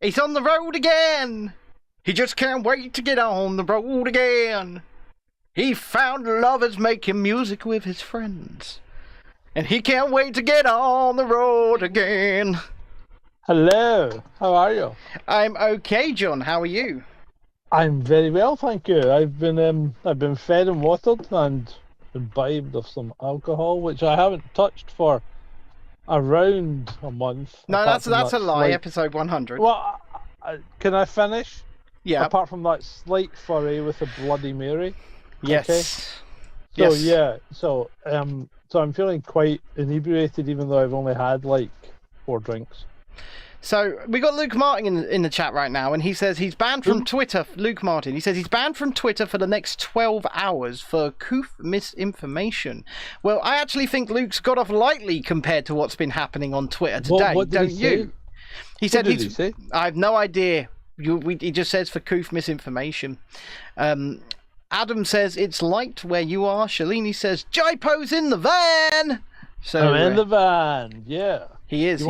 He's on the road again. He just can't wait to get on the road again. He found lovers making music with his friends. And he can't wait to get on the road again. Hello, how are you? I'm okay, John. How are you? I'm very well, thank you. I've been fed and watered and imbibed of some alcohol, which I haven't touched for around a month. No, that's a lie. Episode 100. Well, can I finish? Yeah. Apart from that slight foray with a Bloody Mary. Yes. Okay? So yes. yeah, so I'm feeling quite inebriated, even though I've only had like 4 drinks. So we got Luke Martin in the chat right now, and he says he's banned from Twitter. Luke Martin. He says he's banned from Twitter for the next 12 hours for coof misinformation. Well, I actually think Luke's got off lightly compared to what's been happening on Twitter today. What did don't he you? Say? He said what did he say? I have no idea. He just says for coof misinformation. Adam says it's light where you are. Shalini says Jaipo's in the van. So I'm in the van. Yeah. He is.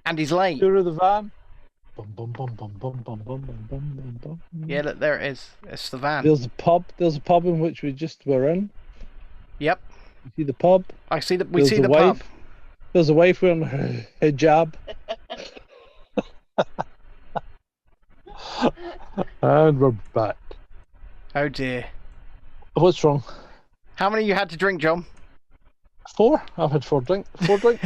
And he's late. Tour of the van. Bum, bum, bum, bum, bum, bum, bum, bum, bum, bum. Yeah, look, there it is. It's the van. There's a pub. There's a pub in which we just were in. Yep. You see the pub? I see the. We see the pub. There's a wife wearing her hijab. And we're back. Oh dear. What's wrong? How many you had to drink, John? 4. I've had 4 drinks. 4 drinks.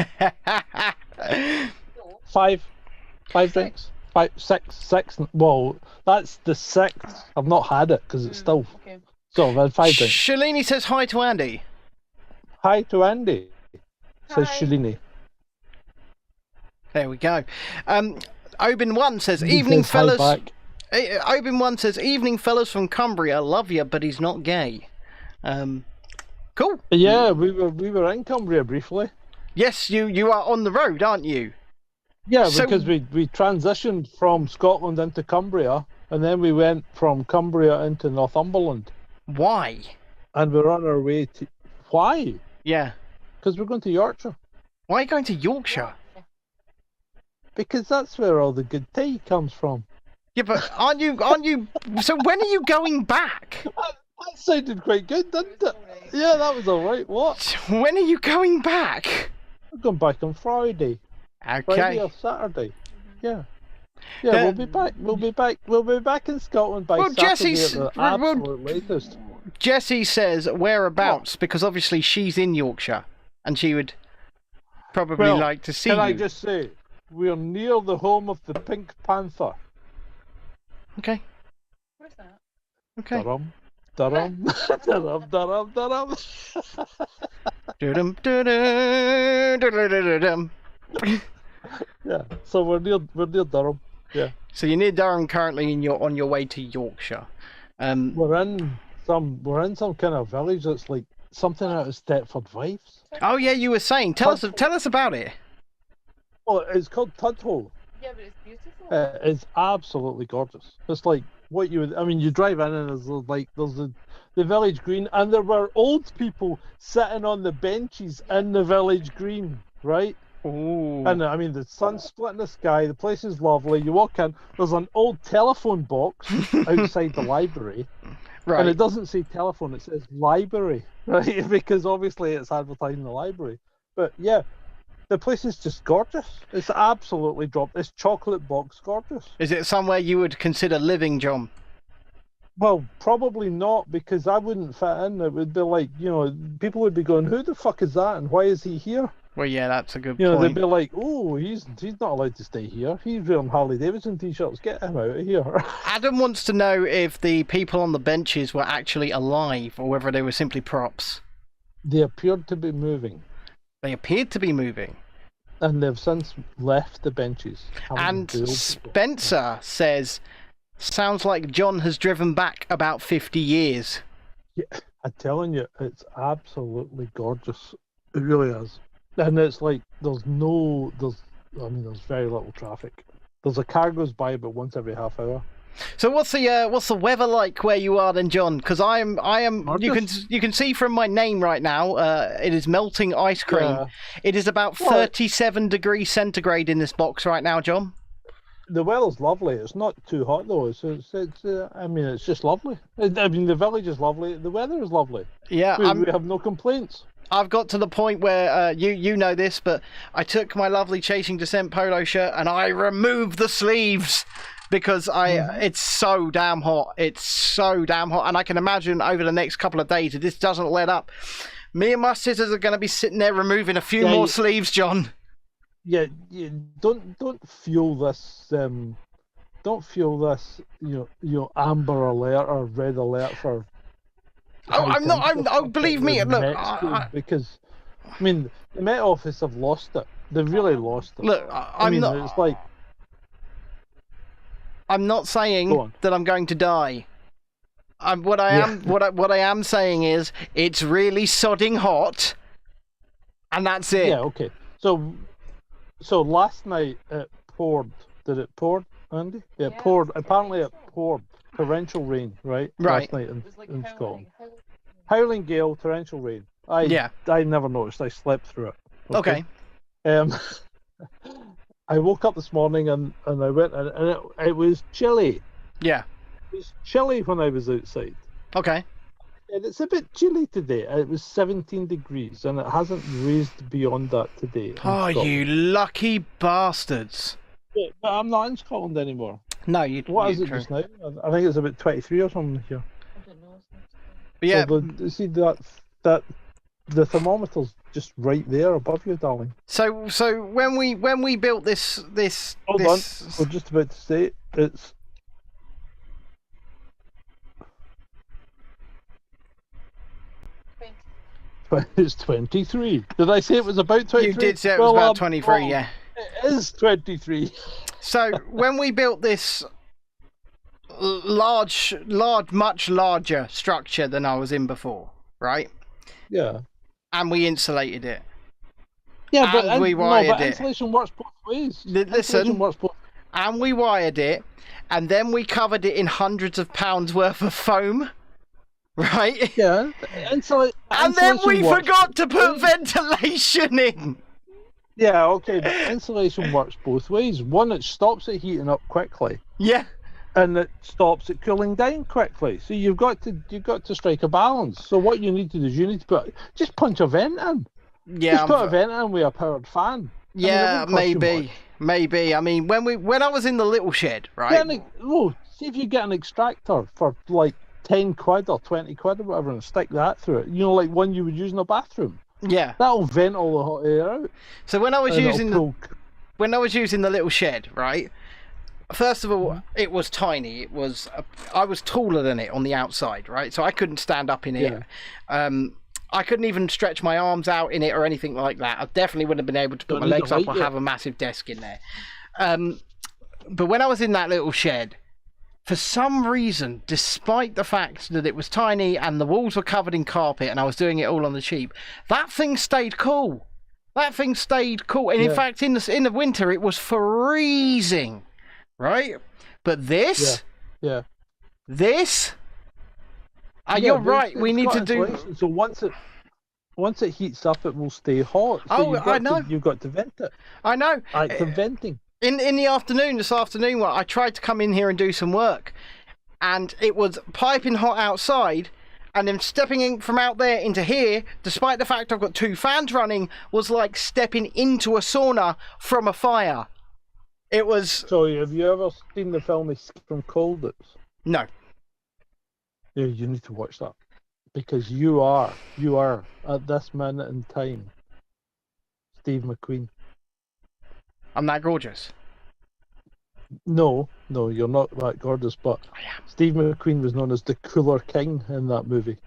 5 drinks. 5, 6. Well, that's the 6th. I've not had it because it's still. Okay. So I've had 5 drinks. Shalini says hi to Andy. Hi to Andy. Says Hi. Shalini. There we go. Obin1 says evening fellas. Back. Obin1 says evening fellas from Cumbria. Love you, but he's not gay. Cool. Yeah, we were in Cumbria briefly. Yes, you are on the road, aren't you? Yeah, So- because we transitioned from Scotland into Cumbria, and then we went from Cumbria into Northumberland, Why? and we're on our way to. Why? Yeah. Because we're going to Yorkshire. Why are you going to Yorkshire? Because that's where all the good tea comes from. Yeah, but aren't you? So when are you going back? That sounded quite good, didn't it? Yeah, that was all right. What? When are you going back? We're going back on Friday. Friday Okay. or Saturday. Yeah. Yeah, we'll be back. We'll be back. We'll be back in Scotland by Well, Saturday Jesse's- at the well- absolute latest. Jessie says whereabouts because obviously she's in Yorkshire and she would probably Well, like to see Can you. I just say, we're near the home of the Pink Panther. Okay. Where's that? Okay. Durham. Durham. Durham, Durham, Durham. Dum, dum, dum, dum, dum, dum. Yeah, so we're near Durham. Yeah. So you're near Durham currently and you're on your way to Yorkshire. We're in some kind of village that's like something out of Stepford Wives. Oh yeah, you were saying. Tell us about it. Well, it's called Tudhole. Yeah, but it's beautiful. It's absolutely gorgeous. It's like what you would. I mean, you drive in and there's the village green, and there were old people sitting on the benches in the village green, right? Ooh. And I mean, the sun's split in the sky. The place is lovely. You walk in. There's an old telephone box outside the library, Right. and it doesn't say telephone. It says library, right? Because obviously it's advertising the library. But yeah, the place is just gorgeous. It's absolutely dropped. It's chocolate box gorgeous. Is it somewhere you would consider living, John? Well, probably not, because I wouldn't fit in. It would be like, people would be going, "Who the fuck is that? And why is he here?" Well, yeah, that's a good They'd point. be like, "Oh, he's not allowed to stay here. He's wearing Harley Davidson t-shirts. Get him out of here." Adam wants to know if the people on the benches were actually alive or whether they were simply props. They appeared to be moving, They appeared to be moving. and they've since left the benches. And Spencer says, sounds like John has driven back about 50 years. Yeah, I'm telling you, it's absolutely gorgeous. It really is. And it's like there's very little traffic. There's a car goes by about once every half hour. So what's the weather like where you are then, John? Because I am you can see from my name right now. It is melting ice cream. Yeah. It is about 37 degrees centigrade in this box right now, John. the weather's lovely. It's not too hot though. I mean, it's just lovely. I mean, the village is lovely. The weather is lovely. Yeah, We have no complaints. I've got to the point where you know this, but I took my lovely Chasing Dissent polo shirt and I removed the sleeves because it's so damn hot. It's so damn hot, and I can imagine over the next couple of days, if this doesn't let up, me and my sisters are going to be sitting there removing a few more sleeves, John. Yeah, don't fuel this. Don't fuel this. Amber alert or red alert for. Oh, I'm not. Oh, believe me. Look, because I mean, the Met Office have lost it. They've really lost it. Look, I'm not. It's like. I'm not saying that I'm going to die. What I am saying is it's really sodding hot, and that's it. Yeah. Okay. So last night it poured. Did it pour, Andy? Yeah, it poured. Apparently it poured. Torrential rain, right? Right. Last night in Scotland. Howling gale, torrential rain. I never noticed. I slept through it. Okay. I woke up this morning and I went and it was chilly. Yeah. It was chilly when I was outside. Okay. And it's a bit chilly today. It was 17 degrees and it hasn't raised beyond that today. Oh, you lucky bastards. Yeah, but I'm not in Scotland anymore. No, you. What is it just now? I think it's about 23 or something here. I don't know. But yeah. So see that the thermometer's just right there above you, darling. So when we built this Hold on, we're just about to say it's. It's 23. Did I say it was about 23? You did say it was about 23, yeah. It is 23. So when we built this much larger structure than I was in before, right? Yeah. And we insulated it. Yeah, and we wired it. Insulation works both ways. Listen, and we wired it, and then we covered it in hundreds of pounds worth of foam. Right? Yeah. And then we forgot to put ventilation in. Yeah, okay, but insulation works both ways. One, it stops it heating up quickly. Yeah. And it stops it cooling down quickly. So you've got to strike a balance. So what you need to do is you need to just punch a vent in. Yeah. Just put a vent in with a powered fan. Yeah, maybe. I mean, when I was in the little shed, right? See if you get an extractor for like 10 quid or 20 quid or whatever and stick that through it. Like one you would use in a bathroom. Yeah. That'll vent all the hot air out. So when I was using the little shed, right? First of all, it was tiny. I was taller than it on the outside, right? So I couldn't stand up in it. Yeah. I couldn't even stretch my arms out in it or anything like that. I definitely wouldn't have been able to put my legs up or have a massive desk in there. But when I was in that little shed, for some reason, despite the fact that it was tiny and the walls were covered in carpet and I was doing it all on the cheap, that thing stayed cool. And in fact, in the winter, it was freezing, right? But this, you're right. We need to do. So once it heats up, it will stay hot. So I know. You've got to vent it. I know. Active venting. In the afternoon, this afternoon, I tried to come in here and do some work, and it was piping hot outside, and then stepping in from out there into here, despite the fact I've got 2 fans running, was like stepping into a sauna from a fire. It was. So have you ever seen the film Escape from Colditz? No. Yeah, you need to watch that because you are at this minute in time Steve McQueen. I'm that gorgeous. No, you're not that gorgeous, but I am. Steve McQueen was known as the Cooler King in that movie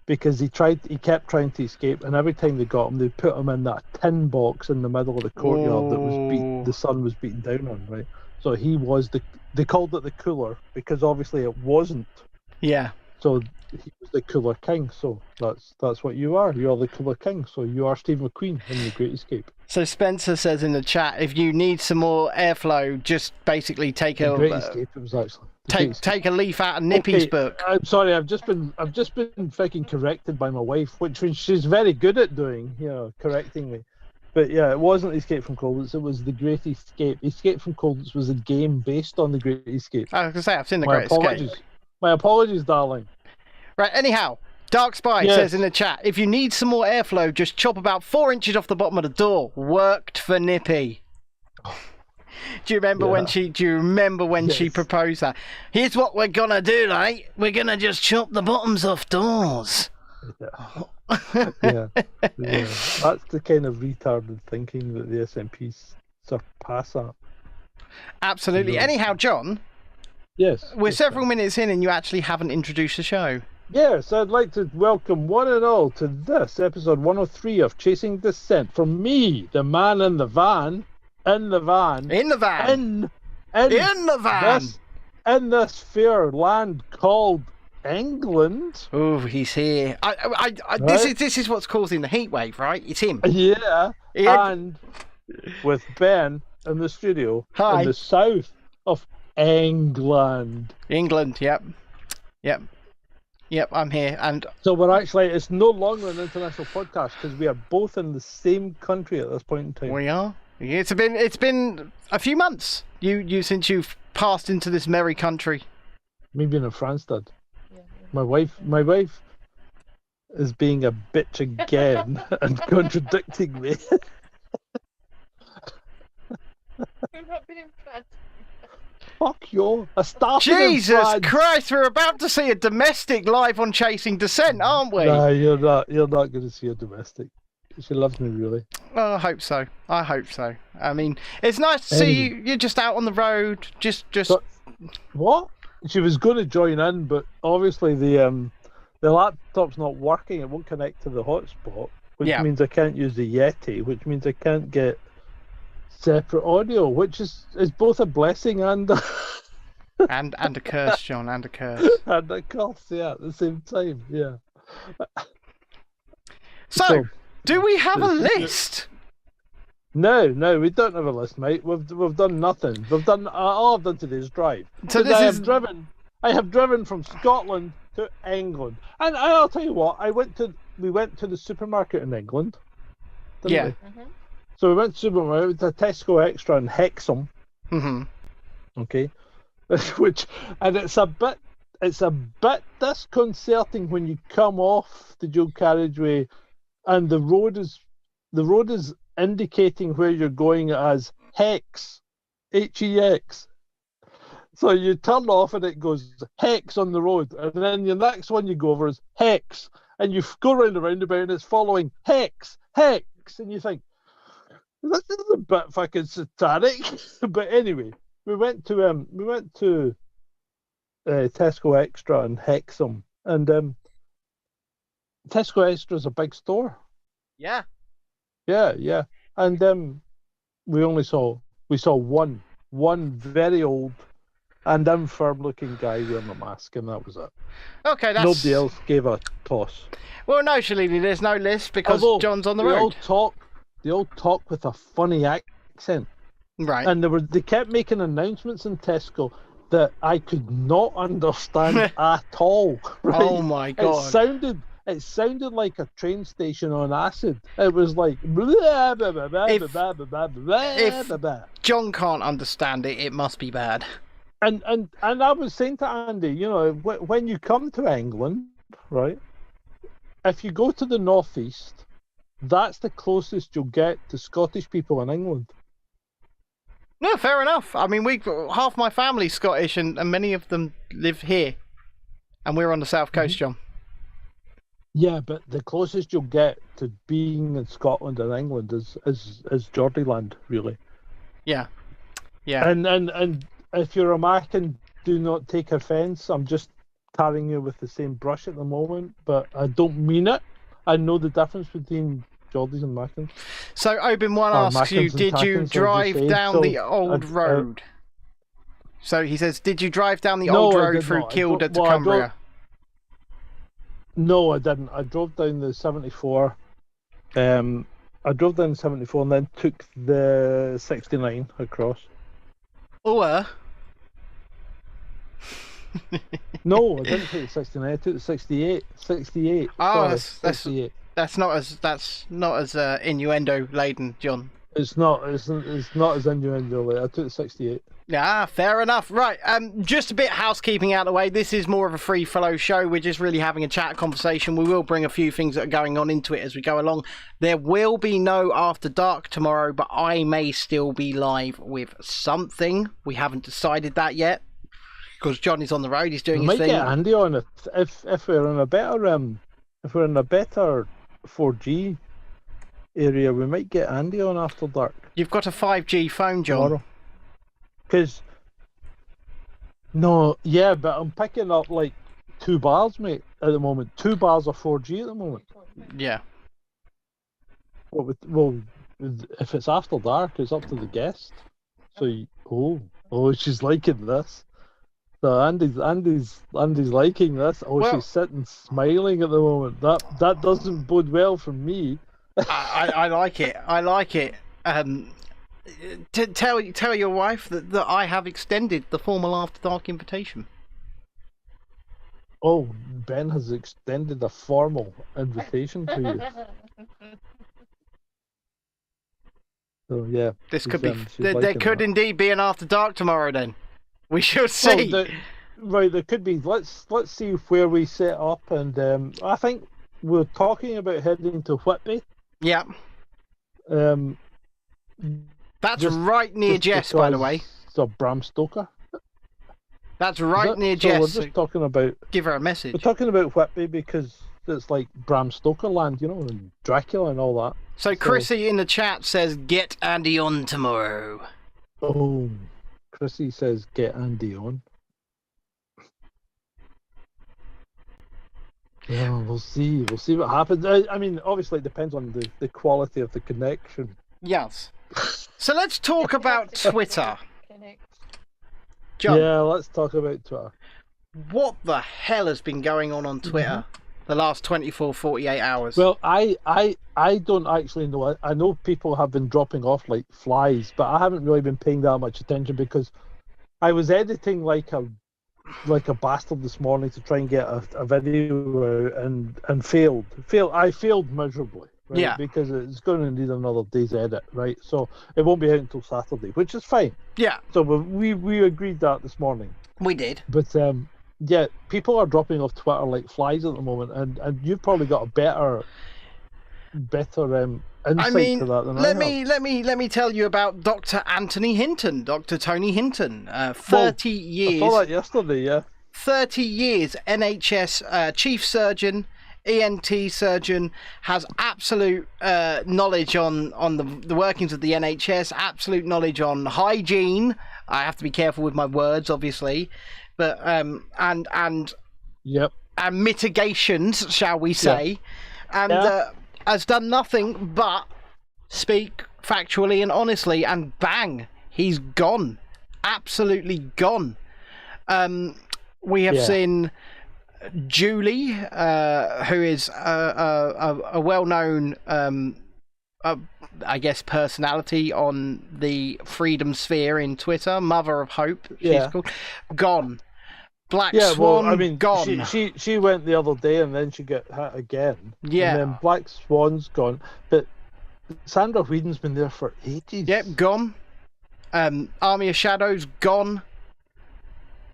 because he kept trying to escape, and every time they got him, they put him in that tin box in the middle of the courtyard that was the sun was beating down on, right? So he was they called it the Cooler because obviously it wasn't. Yeah. So he was the Cooler King. So that's what you are. You are the Cooler King. So you are Steve McQueen in The Great Escape. So Spencer says in the chat, if you need some more airflow, just basically take a Great Escape. It was actually take a leaf out of Nippy's book. I'm sorry. I've just been freaking corrected by my wife, which she's very good at doing. Correcting me. But yeah, it wasn't Escape from Colditz. It was The Great Escape. Escape from Colditz was a game based on The Great Escape. I was gonna say I've seen the My Great apologies. Escape. My apologies, darling. Right. Anyhow, Dark Spy Yes. says in the chat, if you need some more airflow, just chop about 4 inches off the bottom of the door. Worked for Nippy. Do you remember when she? Do you remember when she Yes. proposed that? Here's what we're gonna do, like we're gonna just chop the bottoms off doors. Yeah. That's the kind of retarded thinking that the SNPs surpass at. Absolutely. Yeah. Anyhow, John, Yes. we're yes, several sir. minutes in, and you actually haven't introduced the show. Yes, I'd like to welcome one and all to this episode 103 of Chasing Dissent. From me, the man in the van, In the van. in In the van. in this fair land called England. Oh, he's here. Right? This is what's causing the heat wave, right? It's him. Yeah, Yeah. and with Ben in the studio Hi. in the south of England. England. Yep. I'm here, and So we're actually, it's no longer an international podcast because we are both in the same country at this point in time. we are. It's been a few months. You since you've passed into this merry country. Me being in France, Dad. Yeah. My wife is being a bitch again and contradicting me. You've not been in France. Fuck you. I started in Jesus France. Christ! We're about to see a domestic live on Chasing Dissent, aren't we? Nah, you're not going to see a domestic. She loves me, really. Well, I hope so. I mean, it's nice to see you. You're just out on the road, just. So- What? She was going to join in, but obviously the laptop's not working. It won't connect to the hotspot, which Yeah. means I can't use the Yeti, which means I can't get separate audio, which is both a blessing and and a curse, John, and a curse. and a curse, yeah, at the same time, yeah. So, do we have a list? No, we don't have a list, mate. We've done nothing. We've done all I've done today is drive. So 'Cause this I is have driven from Scotland to England, and I'll tell you what. We went to the supermarket in England. didn't Yeah. we? Mm-hmm. So we went to supermarket. We went to Tesco Extra in Hexham. hmm Okay, and it's a bit disconcerting when you come off the dual carriageway, and the road is indicating where you're going as Hex, Hex. So you turn off and it goes Hex on the road, and then the next one you go over is Hex, and you go round the roundabout and it's following Hex, and you think this is a bit fucking satanic. But anyway, we went to Tesco Extra in Hexham, and Tesco Extra is a big store. Yeah. Yeah, and we saw one very old and infirm-looking guy wearing a mask, and that was it. Okay, that's. Nobody else gave a toss. Well, no, Shalini, there's no list because Although, John's on the they road. all talk with a funny accent, Right. and they kept making announcements in Tesco that I could not understand at all. Right? Oh my God. It sounded like a train station on acid. It was like blah, blah, blah, blah, If- blah, blah, blah, blah, if- blah, blah. John can't understand it. It must be bad. And I was saying to Andy, you know, when you come to England, right? If you go to the northeast, that's the closest you'll get to Scottish people in England. No, fair enough. I mean, half my family's Scottish, and many of them live here, and we're on the south coast, John. Yeah, but the closest you'll get to being in Scotland and England is Geordieland, really. Yeah. Yeah. And if you're American, do not take offence. I'm just tarring you with the same brush at the moment, but I don't mean it. I know the difference between Geordies and Americans. So Obi-Wan Or asks you, Mackins and did you Tackins, as you drive say. down So, the old road? So he says, did you drive down the No, old I road did through not. Kielder to Well, I don't- Cumbria? No, I didn't. I drove down the 74. I drove down the 74 and then took the 69 across. Or No, I didn't take the 69. I took the 68. 68. Oh, Sorry, that's 68. That's not as innuendo laden, John. It's not as innuendo. I took 68. Yeah, fair enough. Right, just a bit housekeeping out of the way. This is more of a free flow show. We're just really having a chat conversation. We will bring a few things that are going on into it as we go along. There will be no After Dark tomorrow, but I may still be live with something. We haven't decided that yet because John is on the road. He's doing his thing. We might get Andy on if we're in a better 4G area. We might get Andy on After Dark. You've got a 5G phone, John. Because but I'm picking up like 2 bars, mate, at the moment. 2 bars of 4G at the moment. Yeah. Well, if it's After Dark, it's up to the guest. So, she's liking this. So Andy's liking this. She's sitting smiling at the moment. That doesn't bode well for me. I like it. I like it. Tell your wife that I have extended the formal After Dark invitation. Oh, Ben has extended a formal invitation to you. So yeah, this could be. There could indeed be an After Dark tomorrow. Then we shall see. Right, there could be. Let's see where we set up, and I think we're talking about heading to Whitby. Yeah. That's right near Jess, by the way. So Bram Stoker. That's right near Jess. So we're just talking about. Give her a message. We're talking about Whitby because it's like Bram Stoker land, and Dracula and all that. So Chrissy in the chat says, "Get Andy on tomorrow." Oh, Chrissy says, "Get Andy on." Yeah, we'll see. We'll see what happens. I mean, obviously, it depends on the quality of the connection. Yes. So let's talk about Twitter. John, yeah, let's talk about Twitter. What the hell has been going on Twitter the last 24, 48 hours? Well, I don't actually know. I know people have been dropping off like flies, but I haven't really been paying that much attention because I was editing like a bastard this morning to try and get a video out and failed. I failed miserably. Right? Yeah. Because it's going to need another day's edit, right? So it won't be out until Saturday, which is fine. Yeah. So we agreed that this morning. We did. But yeah, people are dropping off Twitter like flies at the moment, and you've probably got a better insight to that than I have. Let me tell you about Dr. Anthony Hinton, Dr. Tony Hinton. 30 years. I saw that yesterday. Yeah. 30 years NHS chief surgeon. ENT surgeon, has absolute knowledge on the workings of the NHS, absolute knowledge on hygiene. I have to be careful with my words, obviously, but and mitigations, shall we say, has done nothing but speak factually and honestly, and bang, he's gone, absolutely gone. We have seen Julie, who is a well-known, I guess, personality on the freedom sphere in Twitter, Mother of Hope, she's called, gone. Black Swan, well, I mean, gone. She went the other day and then she got hit again. Yeah. And then Black Swan's gone. But Sandra Whedon's been there for ages. Yep, gone. Army of Shadows, gone.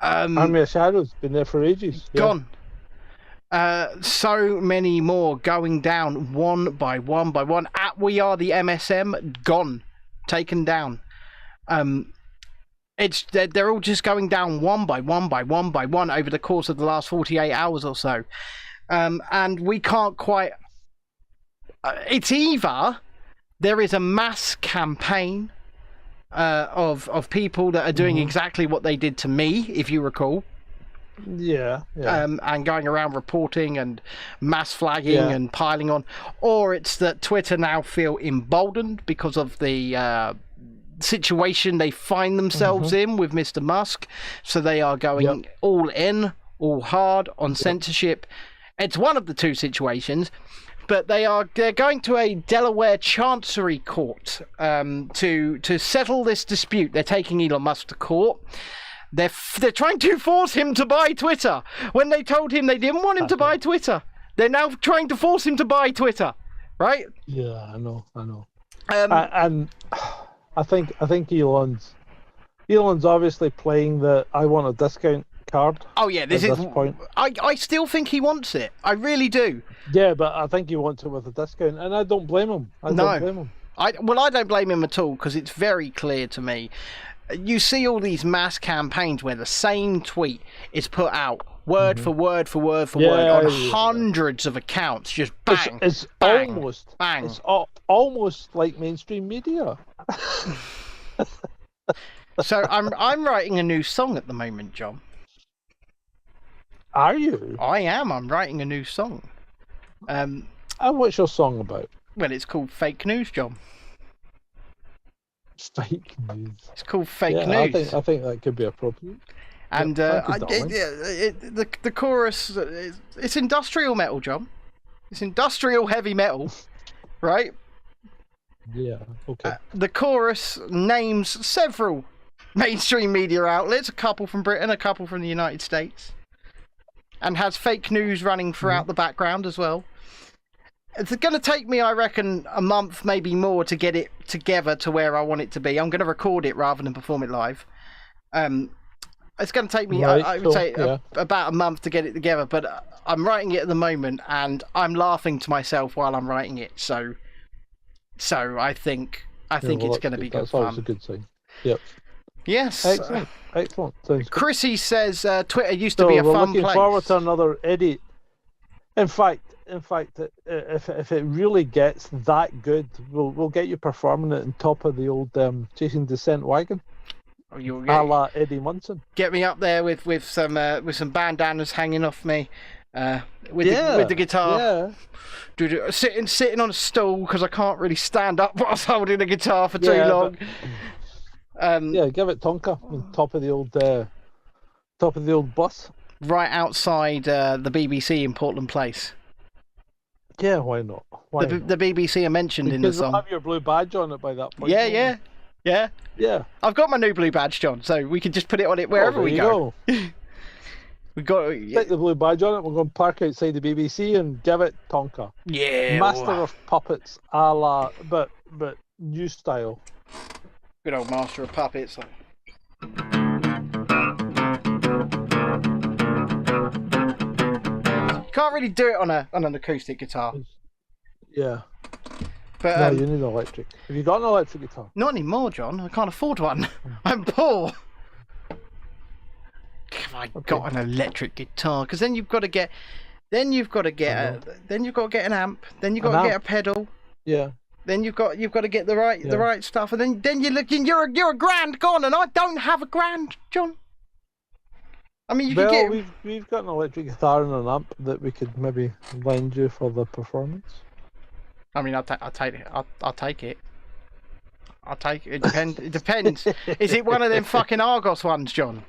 Army of Shadows been there for ages. Gone. So many more going down one by one by one. At We Are the MSM, gone, taken down. They're all just going down one by one by one by one over the course of the last 48 hours or so, and we can't quite. It's either there is a mass campaign of people that are doing exactly what they did to me, if you recall. And going around reporting and mass flagging and piling on, or it's that Twitter now feel emboldened because of the situation they find themselves in with Mr. Musk, so they are going all in, all hard on censorship. It's one of the two situations, but they're going to a Delaware Chancery Court to settle this dispute. They're taking Elon Musk to court. They're trying to force him to buy Twitter when they told him they didn't want him to buy Twitter. They're now trying to force him to buy Twitter, right? Yeah, I know. Um, I think Elon's obviously playing the I want a discount card. oh yeah, this at is. this point. I still think he wants it. I really do. Yeah, but I think he wants it with a discount, and I don't blame him. I don't blame him. I don't blame him at all, because it's very clear to me. You see all these mass campaigns where the same tweet is put out word for word for word for word on hundreds of accounts, just bang, It's bang, almost bang. It's almost like mainstream media. So I'm writing a new song at the moment, John. Are you? I am. I'm writing a new song. And what's your song about? Well, it's called Fake News, John. Fake news. It's called Fake Yeah, News. I think that could be appropriate. And thank you, the chorus, it's industrial metal, John. It's industrial heavy metal, right? Yeah. Okay. The chorus names several mainstream media outlets, a couple from Britain, a couple from the United States, and has fake news running throughout the background as well. It's going to take me, I reckon, a month, maybe more, to get it together to where I want it to be. I'm going to record it rather than perform it live. It's going to take me, Right, I would cool, say, yeah. about a month to get it together. But I'm writing it at the moment, and I'm laughing to myself while I'm writing it. So I think it's going to be good That's always a fun. good sign. Yep. Yes. Excellent. Excellent. Sounds good. Chrissy says Twitter used to So be a we're fun looking place. forward to another Eddie. In fact, if it really gets that good, we'll get you performing it on top of the old Chasing Dissent wagon, Oh, you'll a la Eddie Munson. get me up there with some bandanas hanging off me, with the guitar. Yeah. Sitting on a stool because I can't really stand up whilst holding a guitar for too long. Yeah, give it Tonka on top of the old bus. Right outside the BBC in Portland Place. Yeah, why not? Why not? The BBC are mentioned in the Because you'll song. have your blue badge on it by that point. Yeah. Yeah. I've got my new blue badge, John, so we can just put it on it wherever Well, we there go. you We got Stick the blue badge on it. We're going to park outside the BBC and give it Tonka. yeah. Master of Puppets, a la, but new style. Good old Master of Puppets. Can't really do it on an acoustic guitar, Yeah. but No, you need an electric. Have you got an electric guitar? not anymore, John. I can't afford one. I'm poor. Have I got an electric guitar? Because then you've got to get an amp. Then you've got to get a pedal. Yeah. Then you've got to get the right stuff, and then you're looking. You're a grand gone, and I don't have a grand, John. I mean, you can Well, get. we've got an electric guitar and an amp that we could maybe lend you for the performance. I mean, I'll take it. I'll take it. I'll take it. It depends. Is it one of them fucking Argos ones, John?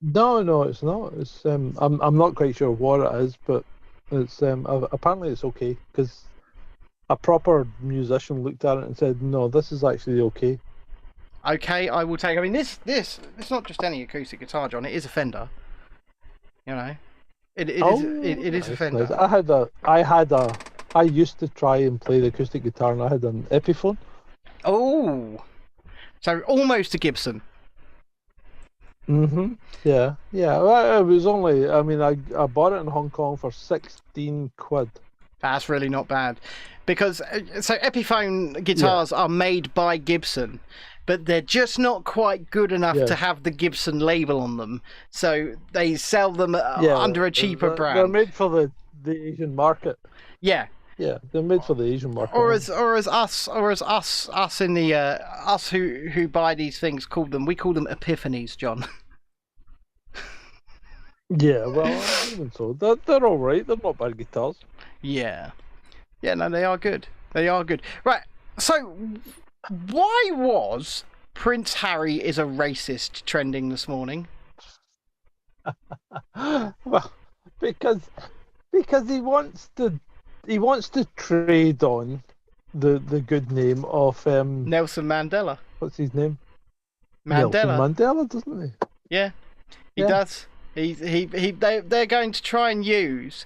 No, it's not. It's I'm not quite sure what it is, but it's apparently it's okay because a proper musician looked at it and said, no, this is actually okay. Okay, I will take. I mean, this it's not just any acoustic guitar, John. It is a Fender. You know, it is a Fender. Nice. I used to try and play the acoustic guitar, and I had an Epiphone. Oh, so almost a Gibson. Yeah. Well, it was only. I mean, I bought it in Hong Kong for 16 quid. That's really not bad, because so Epiphone guitars are made by Gibson, but they're just not quite good enough to have the Gibson label on them. So they sell them under a cheaper brand. They're made for the Asian market. Yeah. Yeah, they're made for the Asian market. Or as us in the us who buy these things we call them epiphanies, John. Yeah, well, even so, they're all right. They're not bad guitars. Yeah, no, they are good. They are good. Right. So, why was Prince Harry is a racist trending this morning? Well, because he wants to trade on the good name of Nelson Mandela. what's his name? Mandela. Nelson Mandela, doesn't he? Yeah, he does. They're going to try and use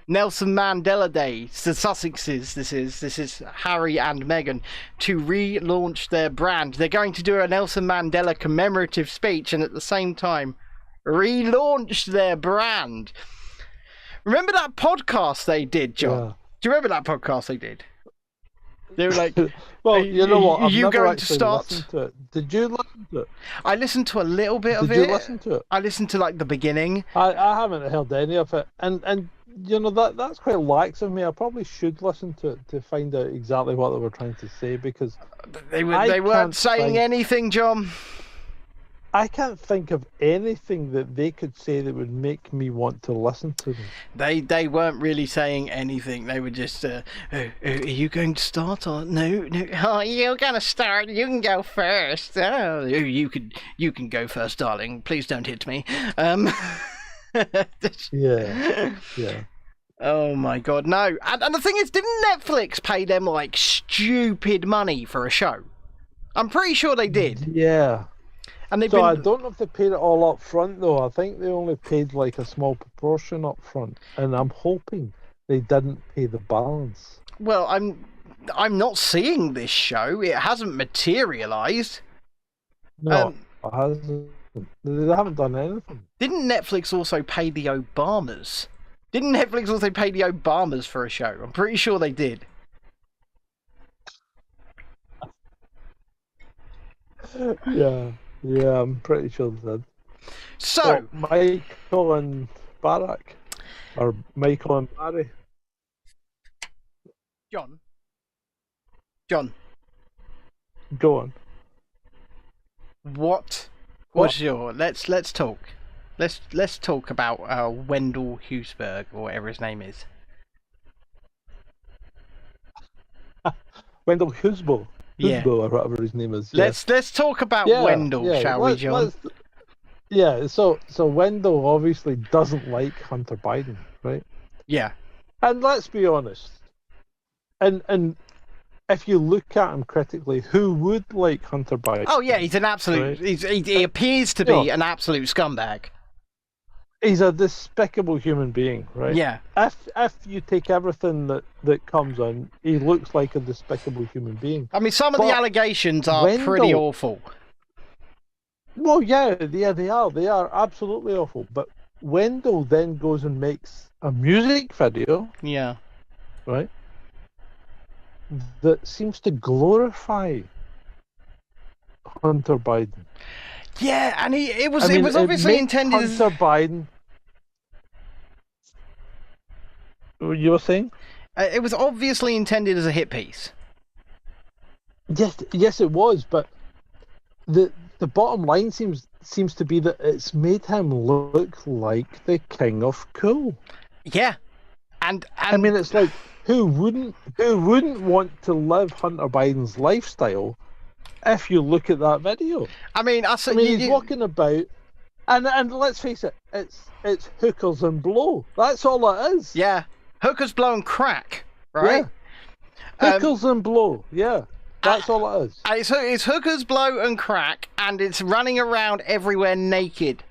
Nelson Mandela Day, the Sussexes, this is Harry and Meghan, to relaunch their brand. They're going to do a Nelson Mandela commemorative speech and at the same time relaunch their brand. Remember that podcast they did, John? Yeah. Do you remember that podcast they did? They were like, well, you know what? I've you never going to actually start? listened to it. Did you listen to it? I listened to a little bit of it. Did you listen to it? I listened to like the beginning. I haven't heard any of it, and you know that's quite lax of me. I probably should listen to it to find out exactly what they were trying to say, because They weren't saying anything, John. I can't think of anything that they could say that would make me want to listen to them. They weren't really saying anything. They were just, are you going to start or no? Oh, you're gonna start. You can go first. Oh, you can go first, darling. Please don't hit me. Yeah. Oh my God, no! And the thing is, didn't Netflix pay them like stupid money for a show? I'm pretty sure they did. Yeah. And they've So been... I don't know if they paid it all up front, though. I think they only paid like a small proportion up front, and I'm hoping they didn't pay the balance. Well, I'm not seeing this show. It hasn't materialized. No, it hasn't. They haven't done anything. Didn't Netflix also pay the Obamas? Didn't Netflix also pay the Obamas for a show? I'm pretty sure they did. Yeah, I'm pretty sure they did. So, Michael and Barack, or Michael and Barry. John, Go on. what's your... Let's talk. Let's talk about Wendell Huseberg, or whatever his name is. Wendell Husbo. Yeah. Husbo, or whatever his name is. Yeah. Let's talk about Wendell, shall we, John? Yeah, so Wendell obviously doesn't like Hunter Biden, right? Yeah. And let's be honest. And if you look at him critically, who would like Hunter Biden? Oh yeah, he's an absolute... Right? He appears to be an absolute scumbag. He's a despicable human being, right? Yeah. If you take everything that comes on, he looks like a despicable human being. I mean, some of the allegations are pretty awful. Well, yeah, they are. They are absolutely awful. But Wendell then goes and makes a music video, Yeah. right, that seems to glorify Hunter Biden. Yeah, and it was obviously intended as... Hunter Biden. You were saying? It was obviously intended as a hit piece. Yes, it was. But the bottom line seems to be that it's made him look like the king of cool. Yeah, and I mean, it's like who wouldn't want to live Hunter Biden's lifestyle? If you look at that video, I mean, he's walking about, and let's face it, it's hookers and blow. That's all it is. Yeah, hookers, blow, and crack, right? Yeah. Hookers and blow. Yeah, that's all it is. It's hookers, blow, and crack, and it's running around everywhere naked,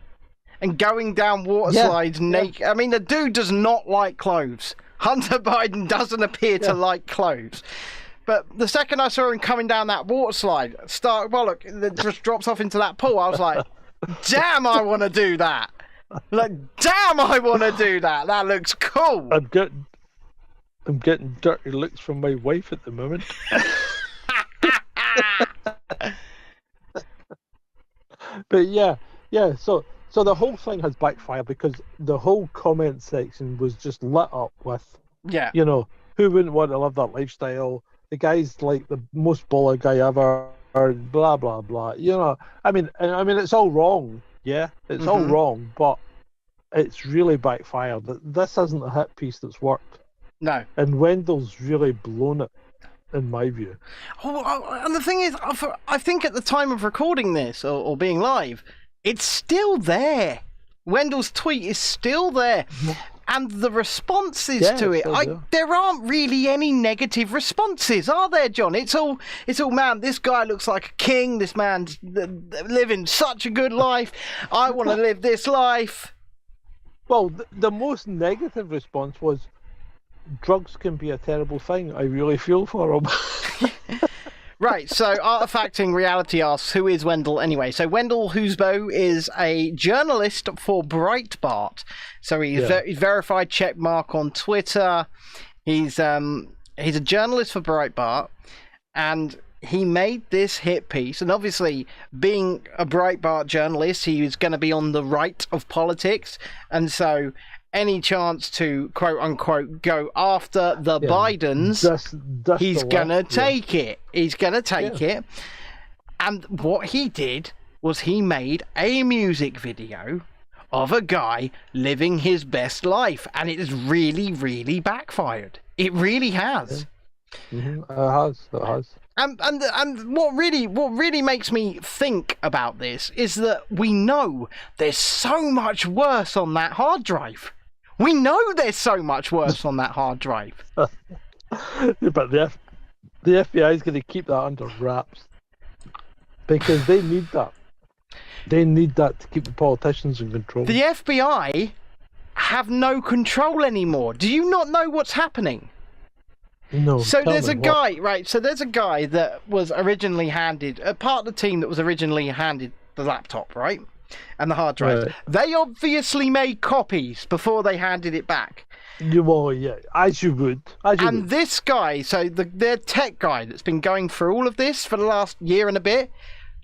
and going down water slides naked. I mean, the dude does not like clothes. Hunter Biden doesn't appear to like clothes. But the second I saw him coming down that water slide, it just drops off into that pool, I was like, damn, I want to do that. Like, damn, I want to do that. That looks cool. I'm getting dirty looks from my wife at the moment. But yeah. So the whole thing has backfired because the whole comment section was just lit up with, you know, who wouldn't want to live that lifestyle? The guy's like the most baller guy ever, or blah blah blah. You know, I mean, it's all wrong. Yeah, it's all wrong, but it's really backfired. This isn't a hit piece that's worked. No. And Wendell's really blown it, in my view. And the thing is, I think at the time of recording this or being live, it's still there. Wendell's tweet is still there. And the responses to it, there aren't really any negative responses, are there, John? It's all, man, this guy looks like a king. This man's living such a good life. I want to live this life. Well, the most negative response was, drugs can be a terrible thing. I really feel for him. Right, so Artifacting Reality asks, who is Wendell anyway? So Wendell Husbo is a journalist for Breitbart. So he's verified check mark on Twitter. He's a journalist for Breitbart, and he made this hit piece. And obviously, being a Breitbart journalist, he was going to be on the right of politics, and so any chance to quote unquote go after the Bidens, he's gonna take it. He's gonna take it. And what he did was he made a music video of a guy living his best life, and it has really, really backfired. It really has. Mm-hmm. It has. And what really makes me think about this is that we know there's so much worse on that hard drive. We know there's so much worse on that hard drive. But the FBI is going to keep that under wraps because they need that. They need that to keep the politicians in control. The FBI have no control anymore. Do you not know what's happening? No. So there's a guy, right? So there's a guy that was originally handed, a part of the team that was originally handed the laptop, right? And the hard drive. Right. They obviously made copies before they handed it back. Well, yeah, as you would. This guy, so their tech guy that's been going through all of this for the last year and a bit,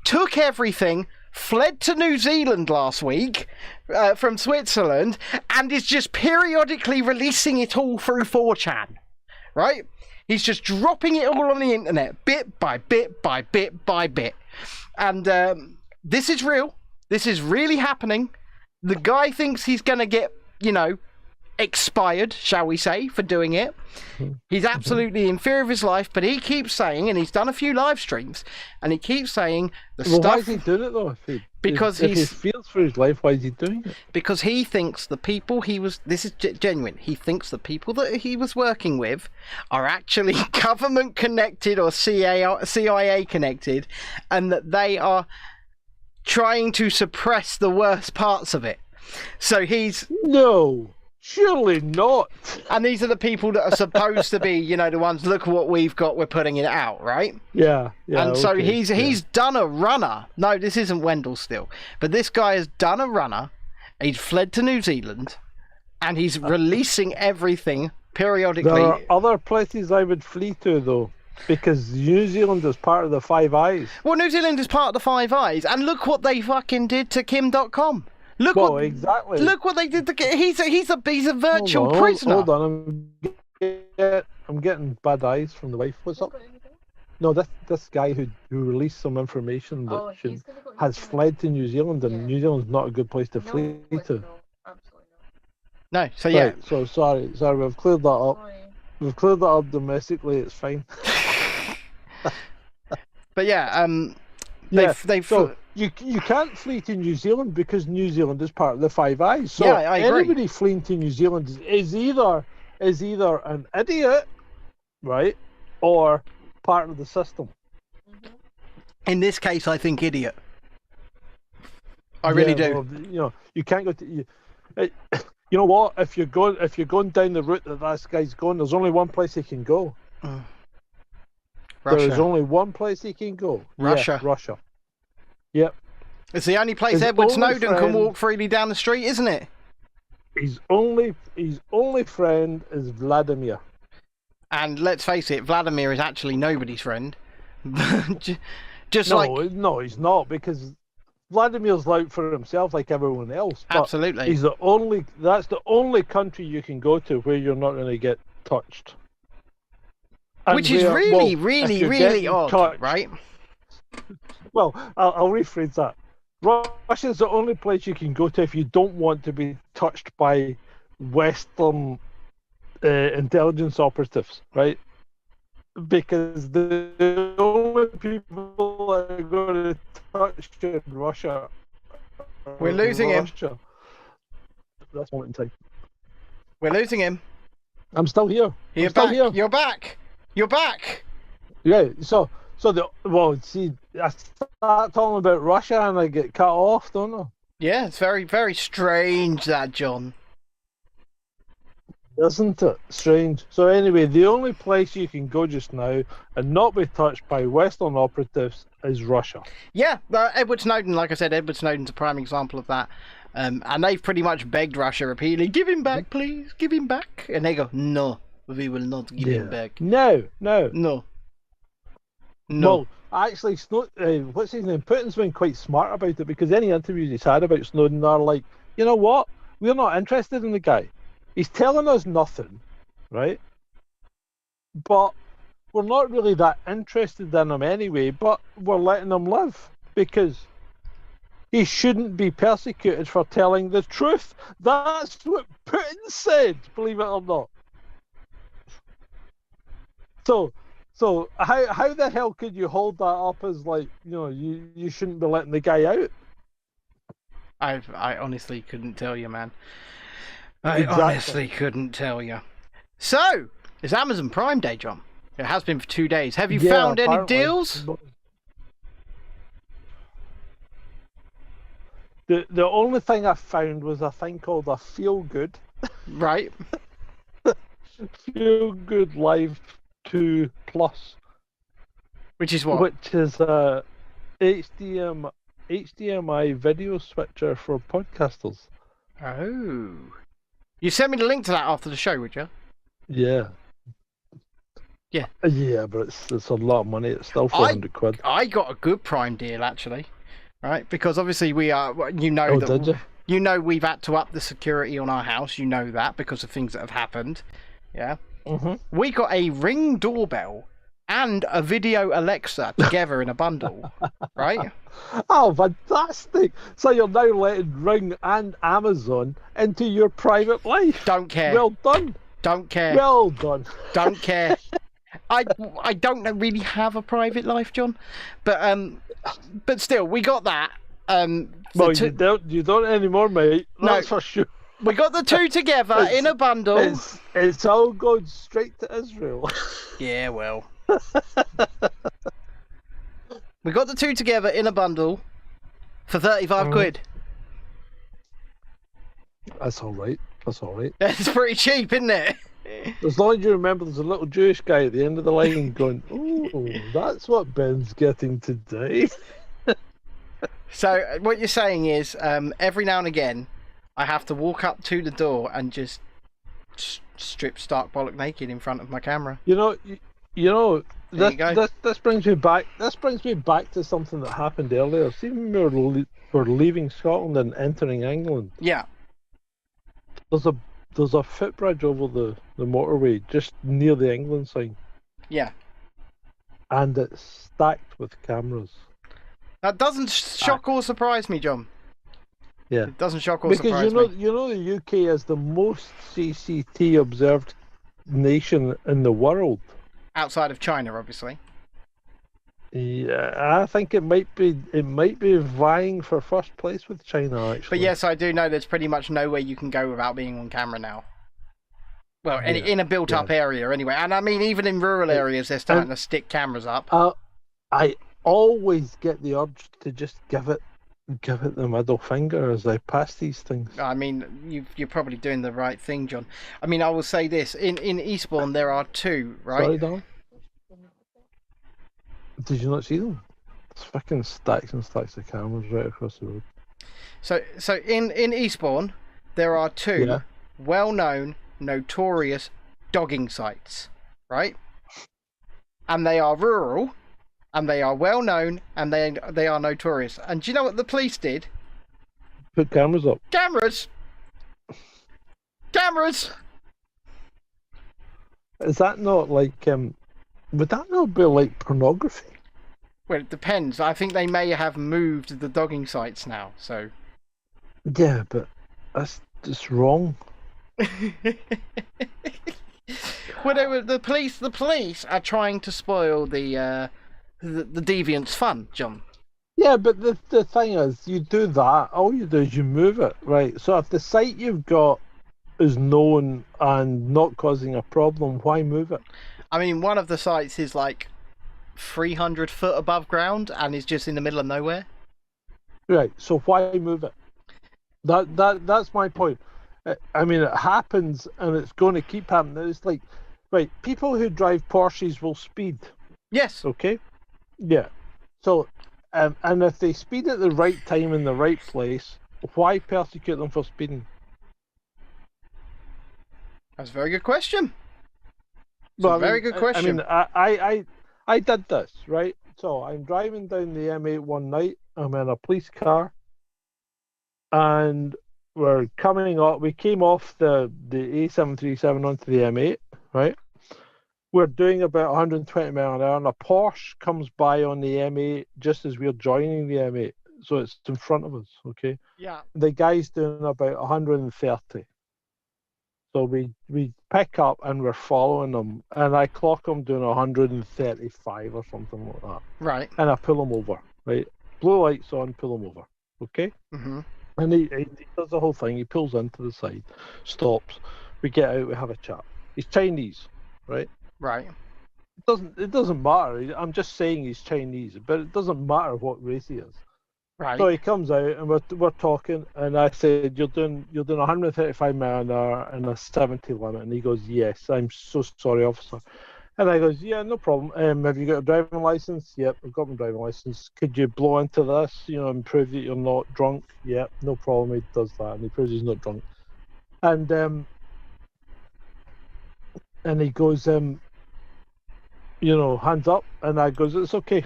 took everything, fled to New Zealand last week from Switzerland, and is just periodically releasing it all through 4chan. Right? He's just dropping it all on the internet, bit by bit by bit by bit. And this is real. This is really happening. The guy thinks he's going to get, expired, shall we say, for doing it. He's absolutely in fear of his life, but he keeps saying, and he's done a few live streams, and he keeps saying stuff. Why is he doing it though? If he feels for his life, why is he doing it? Because he thinks the people this is genuine, he thinks the people that he was working with are actually government connected or CIA connected, and that they are trying to suppress the worst parts of it. So No, surely not. And these are the people that are supposed to be, the ones, look at what we've got, we're putting it out, right? Yeah. And so he's done a runner. No, this isn't Wendell still. But this guy has done a runner. He's fled to New Zealand, and he's releasing everything periodically. There are other places I would flee to, though. Because New Zealand is part of the Five Eyes. Well, New Zealand is part of the Five Eyes, and look what they fucking did to Kim.com. Exactly. Look what they did to Kim. He's a virtual prisoner. Hold on, I'm getting bad eyes from the wife. What's up? No, this guy who released some information that has fled to New Zealand, and New Zealand's not a good place to flee to. No, absolutely not. No, so yeah. Right, so sorry, we've cleared that up. We've cleared that up domestically. It's fine. But yeah, so you can't flee to New Zealand because New Zealand is part of the Five Eyes. So I agree. Anybody fleeing to New Zealand is either an idiot, right, or part of the system. In this case, I think idiot. I really do. Well, you can't go to. You know what? If you're going down the route that this guy's going, there's only one place he can go. Russia. There's only one place he can go. Russia. Yeah, Russia. Yep. It's the only place Edward Snowden can walk freely down the street, isn't it? His only friend is Vladimir. And let's face it, Vladimir is actually nobody's friend. No, he's not, because Vladimir's out for himself like everyone else. But absolutely. That's the only country you can go to where you're not going to get touched. Which is really odd, right? Well, I'll rephrase that. Russia's the only place you can go to if you don't want to be touched by Western intelligence operatives, right? Because the only people that are going to touch you in Russia. We're losing him. That's one in time. We're losing him. I'm still here. You're back. You're back. Yeah. So I start talking about Russia and I get cut off, don't I? Yeah, it's very, very strange that, John. Isn't it strange? So anyway, the only place you can go just now and not be touched by Western operatives is Russia. Yeah, Edward Snowden, like I said, Edward Snowden's a prime example of that. And they've pretty much begged Russia repeatedly, give him back, please, give him back. And they go, no, we will not give him back. No. No. Well, actually, what's his name? Putin's been quite smart about it, because any interviews he's had about Snowden are like, you know what? We're not interested in the guy. He's telling us nothing, right? But we're not really that interested in him anyway, but we're letting him live because he shouldn't be persecuted for telling the truth. That's what Putin said, believe it or not. So how the hell could you hold that up as like, you shouldn't be letting the guy out? I honestly couldn't tell you, man. I honestly couldn't tell you. So, it's Amazon Prime Day, John. It has been for 2 days. Have you found any deals? The only thing I found was a thing called a Feel Good. Right. Feel Good Live 2 Plus. Which is what? Which is a HDMI video switcher for podcasters. Oh. You send me the link to that after the show, would you? Yeah. Yeah. Yeah, but it's a lot of money. It's still 400 quid. I got a good Prime deal, actually. Right? Because obviously we are, did you? You know we've had to up the security on our house. You know that because of things that have happened. Yeah. Mm-hmm. We got a Ring doorbell and a video Alexa together in a bundle. Right? Oh, fantastic! So you're now letting Ring and Amazon into your private life. Don't care. Well done. Don't care. Well done. Don't care. I don't really have a private life, John, but still, we got that. Well, you don't anymore, mate. That's for sure. We got the two together in a bundle. It's all going straight to Israel. Yeah, well. We got the two together in a bundle for 35 quid. That's all right. That's pretty cheap, isn't it? As long as you remember, there's a little Jewish guy at the end of the line going, "Oh, that's what Ben's getting today." So what you're saying is, every now and again, I have to walk up to the door and just strip stark bollock naked in front of my camera. This brings me back. This brings me back to something that happened earlier. See, when we were leaving Scotland and entering England. Yeah. There's a footbridge over the motorway just near the England sign. Yeah. And it's stacked with cameras. That doesn't shock or surprise me, John. Yeah. It doesn't shock or surprise me. Because the UK is the most CCT observed nation in the world. Outside of China, obviously. Yeah, I think it might be vying for first place with China, actually. But yes, I do know there's pretty much nowhere you can go without being on camera now. Well, in a built-up area, anyway. And I mean, even in rural areas, they're starting to stick cameras up. I always get the urge to just give it the middle finger as I pass these things. I mean, you're probably doing the right thing, John. I mean, I will say this: in Eastbourne, there are two, right? Sorry, Don. Did you not see them? There's fucking stacks and stacks of cameras right across the road. So in Eastbourne, there are two well-known, notorious dogging sites, right? And they are rural, and they are well-known, and they are notorious. And do you know what the police did? Put cameras up. Cameras! Is that not like would that not be like pornography? Well, it depends. I think they may have moved the dogging sites now, so... Yeah, but that's just wrong. Well, the police are trying to spoil the deviant's fun, John. Yeah, but the thing is, you do that, all you do is you move it, right? So if the site you've got is known and not causing a problem, why move it? I mean, one of the sites is like 300 foot above ground and is just in the middle of nowhere. Right, so why move it? That's my point. I mean, it happens, and it's going to keep happening. It's like, right, people who drive Porsches will speed. Yes. Okay. Yeah. So, and if they speed at the right time in the right place, why persecute them for speeding? That's a very good question. Well, Very good question. I did this, right? So I'm driving down the M8 one night. I'm in a police car, and we're coming up. We came off the A737 onto the M8, right? We're doing about 120 mile an hour, and a Porsche comes by on the M8 just as we're joining the M8. So it's in front of us, okay? Yeah. The guy's doing about 130. So we pick up and we're following him, and I clock him doing 135 or something like that. Right. And I pull him over, right? Blue lights on, pull him over, okay? Mm-hmm. And he does the whole thing. He pulls into the side, stops. We get out, we have a chat. He's Chinese, right? Right. It doesn't matter. I'm just saying he's Chinese, but it doesn't matter what race he is. Right. So he comes out and we're talking, and I said, "You're doing 135 mile an hour and a 70 limit," and he goes, "Yes, I'm so sorry, officer." And I goes, "Yeah, no problem. Have you got a driving license?" "Yep, I've got my driving license." "Could you blow into this, and prove that you're not drunk?" "Yep, no problem." He does that, and he proves he's not drunk. And he goes, hands up, and I goes, "It's okay."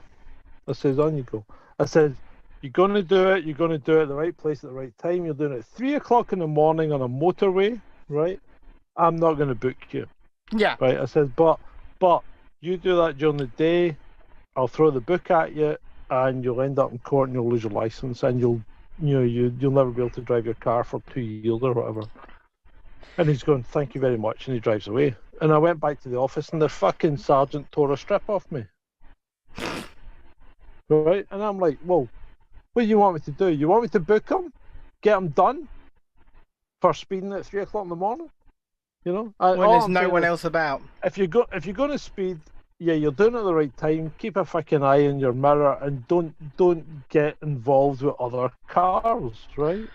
I says, "On you go." I said, "You're going to do it. You're going to do it at the right place at the right time. You're doing it at 3 o'clock in the morning on a motorway, right? I'm not going to book you." Yeah. Right? I said, but you do that during the day, I'll throw the book at you, and you'll end up in court, and you'll lose your license, and you'll never be able to drive your car for 2 years or whatever. And he's going, "Thank you very much," and he drives away. And I went back to the office, and the fucking sergeant tore a strip off me. Right? And I'm like, "Well, what do you want me to do? You want me to book him? Get him done? For speeding at 3 o'clock in the morning?" When there's no one else about. If you're going to speed, yeah, you're doing it at the right time. Keep a fucking eye in your mirror, and don't get involved with other cars, right?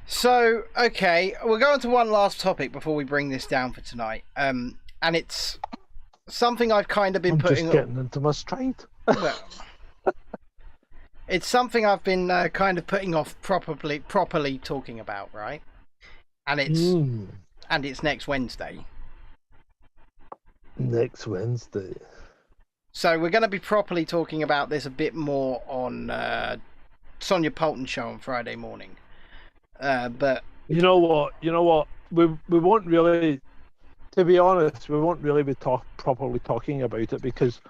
So, okay, we'll go on to one last topic before we bring this down for tonight. And it's something I've kind of been putting. Just getting into my stride. Well, it's something I've been kind of putting off properly talking about, right? And it's next Wednesday. Next Wednesday. So we're going to be properly talking about this a bit more on Sonia Poulton's show on Friday morning. But you know what? We won't really, to be honest, we won't really be properly talking about it because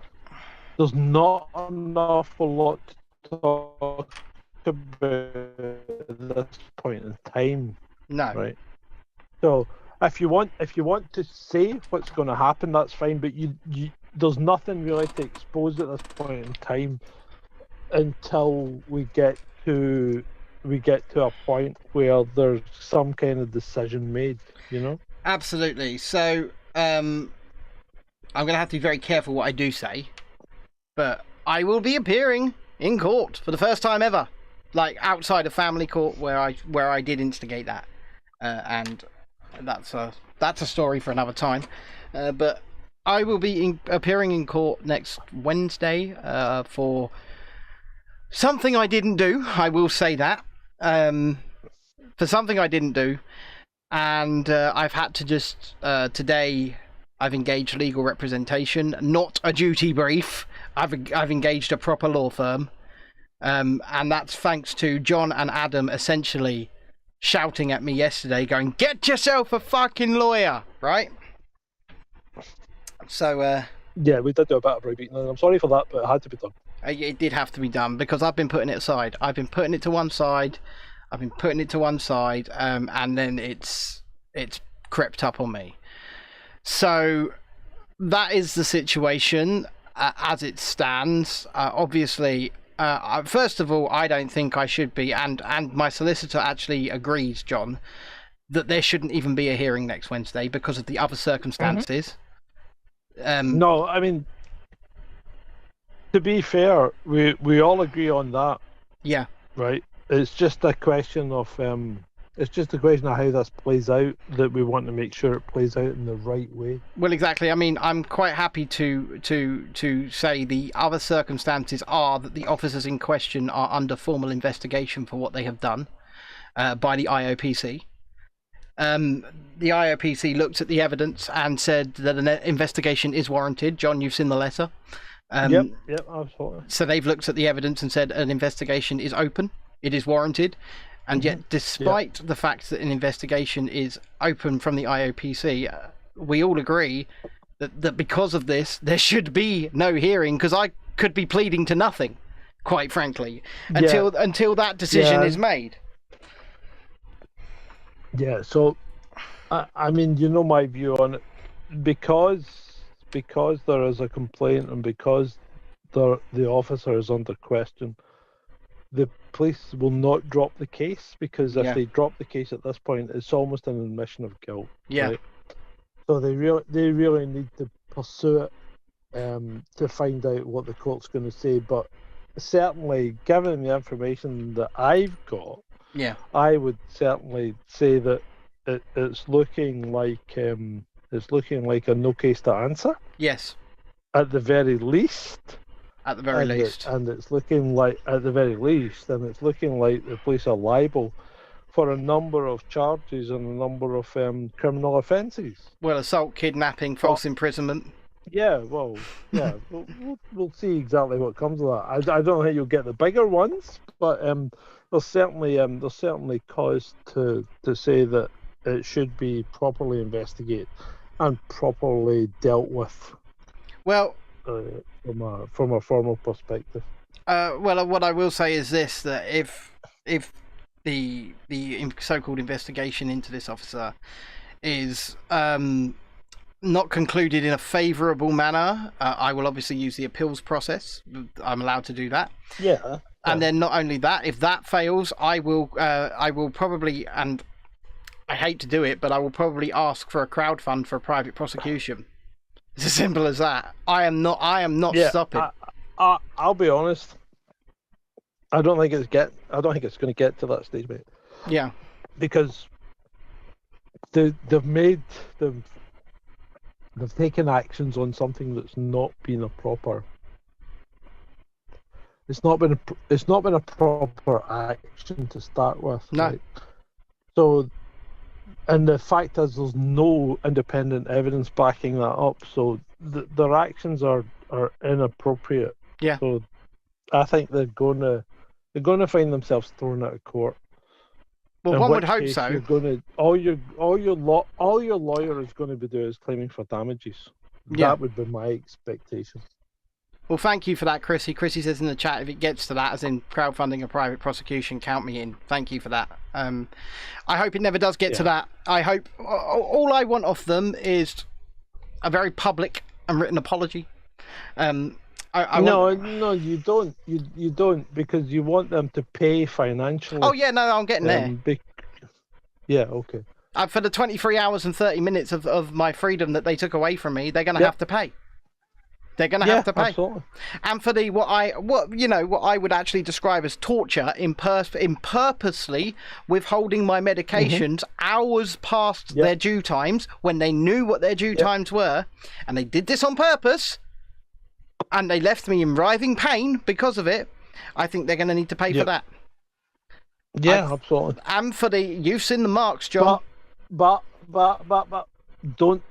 there's not an awful lot to talk about at this point in time. No. Right. So if you want to say what's going to happen, that's fine. But you there's nothing really to expose at this point in time until we get to a point where there's some kind of decision made. Absolutely. So I'm going to have to be very careful what I do say, but I will be appearing in court for the first time ever, like outside of family court where I did instigate that, and that's a story for another time. But I will be appearing in court next Wednesday for something I didn't do. I will say that for something I didn't do, and I've had to just today. I've engaged legal representation, not a duty brief. I've engaged a proper law firm, and that's thanks to John and Adam essentially shouting at me yesterday, going, "Get yourself a fucking lawyer!" Right? So yeah, we did do a bit of browbeating, and I'm sorry for that, but it had to be done. It did have to be done because I've been putting it aside. I've been putting it to one side, and then it's crept up on me. So that is the situation as it stands. Obviously, first of all, I don't think I should be, and my solicitor actually agrees, John, that there shouldn't even be a hearing next Wednesday because of the other circumstances. No, I mean, to be fair, we all agree on that. Yeah. Right. It's just a question of It's just a question of how this plays out that we want to make sure it plays out in the right way. Well, exactly. I mean, I'm quite happy to say the other circumstances are that the officers in question are under formal investigation for what they have done by the IOPC. The IOPC looked at the evidence and said that an investigation is warranted. John, you've seen the letter. Yep, absolutely. So they've looked at the evidence and said an investigation is open, it is warranted, and yet despite the fact that an investigation is open from the IOPC, we all agree that because of this, there should be no hearing, because I could be pleading to nothing, quite frankly, until that decision is made. Yeah, so, I mean, you know my view on it. Because there is a complaint and because the officer is under question, the police will not drop the case, because if they drop the case at this point, it's almost an admission of guilt. Yeah. Right? So they really need to pursue it to find out what the court's going to say. But certainly, given the information that I've got, I would certainly say that it's looking like a no case to answer. Yes. At the very least. At the very least. And it's looking like, at the very least, and it's looking like the police are liable for a number of charges and a number of criminal offences. Well, assault, kidnapping, false imprisonment. Yeah, well, yeah, we'll see exactly what comes of that. I don't think you'll get the bigger ones, but there's certainly cause to say that it should be properly investigated and properly dealt with. Well, from a formal perspective. Well, what I will say is this: that if the so-called investigation into this officer is not concluded in a favourable manner, I will obviously use the appeals process. I'm allowed to do that. Yeah. And then not only that, if that fails, I will probably, and I hate to do it, but I will probably ask for a crowdfund for a private prosecution. It's as simple as that. I am not stopping. I'll be honest. I don't think it's going to get to that stage, mate. Yeah. Because they've taken actions on something that's not been a proper. It's not been a proper action to start with. No. Right? So, and the fact is, there's no independent evidence backing that up. So their actions are inappropriate. Yeah. So I think they're gonna find themselves thrown out of court. Well, one would hope so. You're gonna all your lawyer is going to be doing is claiming for damages. Yeah. That would be my expectation. Well, thank you for that, Chrissy. Chrissy says in the chat, if it gets to that, as in crowdfunding a private prosecution, count me in. Thank you for that. I hope it never does get to that. I hope all I want off them is a very public and written apology. No, you don't. You don't, because you want them to pay financially. Oh yeah, no, I'm getting there. Yeah, okay. For the 23 hours and 30 minutes of my freedom that they took away from me, they're going to have to pay. They're going to have to pay. Absolutely. And for the what I would actually describe as torture in purposely withholding my medications hours past their due times, when they knew what their due times were, and they did this on purpose, and they left me in writhing pain because of it, I think they're going to need to pay for that. Yeah, absolutely. And for the you've seen the marks, John. But don't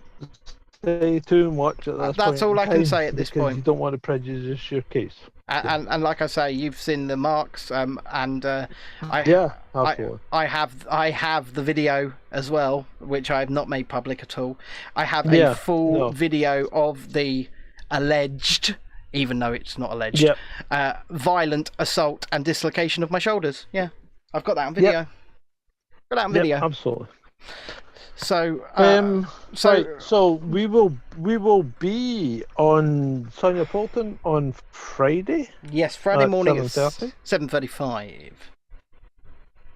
say too much at this point. That's all I can say at this point. You don't want to prejudice your case. And like I say, you've seen the marks, absolutely. I have the video as well, which I have not made public at all. I have a full video of the alleged, even though it's not alleged, violent assault and dislocation of my shoulders. Yeah, I've got that on video. Got that on video. Absolutely. So, so we will be on Sonia Polton on Friday. Yes, Friday morning at 7:35. 7:35.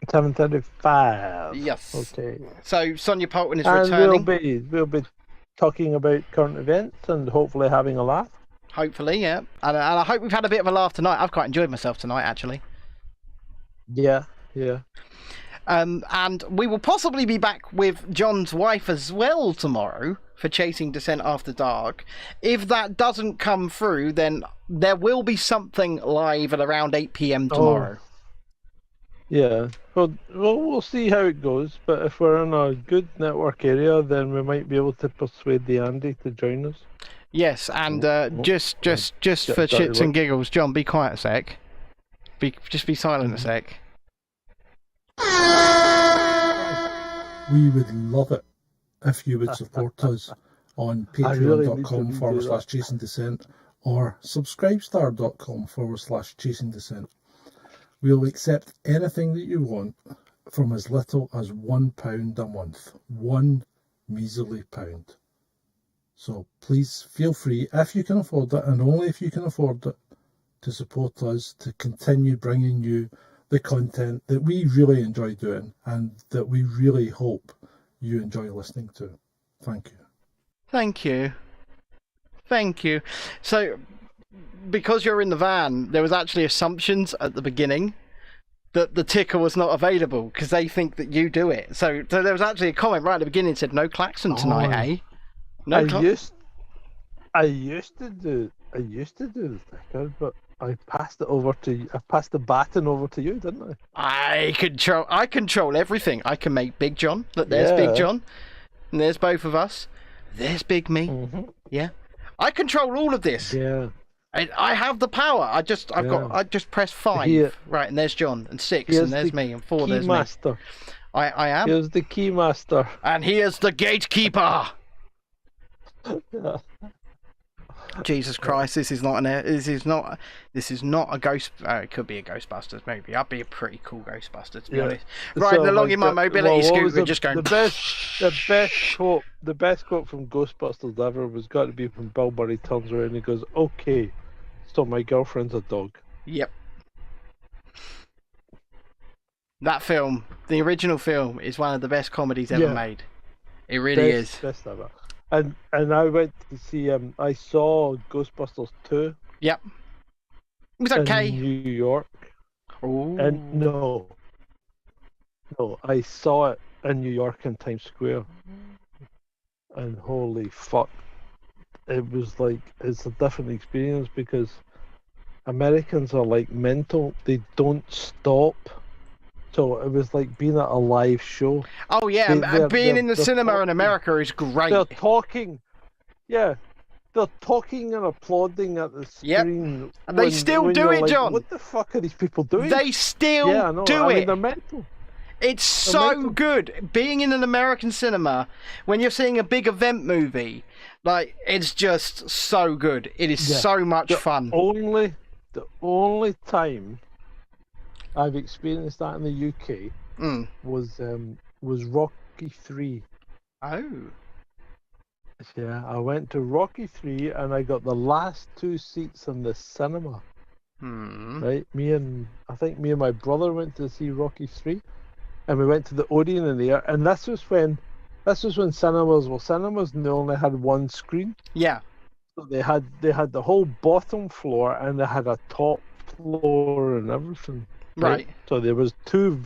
7:35. Yes. Okay. So Sonia Polton is returning. We'll be talking about current events and hopefully having a laugh. Hopefully, yeah. And I hope we've had a bit of a laugh tonight. I've quite enjoyed myself tonight, actually. Yeah. And we will possibly be back with John's wife as well tomorrow for Chasing Dissent After Dark. If that doesn't come through, then there will be something live at around 8 p.m. tomorrow. Yeah, well, we'll see how it goes. But if we're in a good network area, then we might be able to persuade the Andy to join us. Yes, and just for shits and giggles, John, be quiet a sec. Just be silent a sec. We would love it if you would support us on patreon.com/Chasing Dissent or subscribestar.com/Chasing Dissent. We'll accept anything that you want from as little as £1 a month. £1 measly pound. So please feel free, if you can afford it, and only if you can afford it, to support us to continue bringing you the content that we really enjoy doing and that we really hope you enjoy listening to. Thank you. Thank you. Thank you. So, because you're in the van, there was actually assumptions at the beginning that the ticker was not available because they think that you do it. So there was actually a comment right at the beginning that said, no klaxon tonight, eh? No I used to do the ticker, but I passed it over to you. I passed the baton over to you, didn't I? I control everything. I can make Big John. Look, there's Big John. And there's both of us. There's Big Me. Mm-hmm. Yeah. I control all of this. Yeah. I have the power. I just press 5. Right, and there's John, and 6, and there's me, and 4, there's master. me. I am. Here's the key master. And here's the gatekeeper. Jesus Christ, this is not a ghost. It could be a Ghostbusters movie. I'd be a pretty cool Ghostbuster, to be honest. Riding along in my mobility scooter, just going. The best quote from Ghostbusters ever was got to be when Bill Murray turns around and he goes, "Okay, so my girlfriend's a dog." Yep. That film, the original film, is one of the best comedies ever made. It really is. Best ever. And I went to see I saw Ghostbusters 2. Yep. It was okay. In New York. Ooh. And no, I saw it in New York in Times Square. And holy fuck. It was like, it's a different experience because Americans are like mental. They don't stop. So it was like being at a live show. Oh yeah, being in the cinema in America is great. They're talking, they're talking and applauding at the screen. Yep. And they still do it, John. What the fuck are these people doing? They still do it. I mean, they're mental. It's so good being in an American cinema when you're seeing a big event movie. Like, it's just so good. It is so much fun. The only time I've experienced that in the UK was Rocky 3. Oh. Yeah, I went to Rocky 3 and I got the last 2 seats in the cinema. Right, I think me and my brother went to see Rocky 3, and we went to the Odeon in there, and this was when cinemas only had one screen. Yeah. So they had the whole bottom floor and they had a top floor and everything. Right. So there was two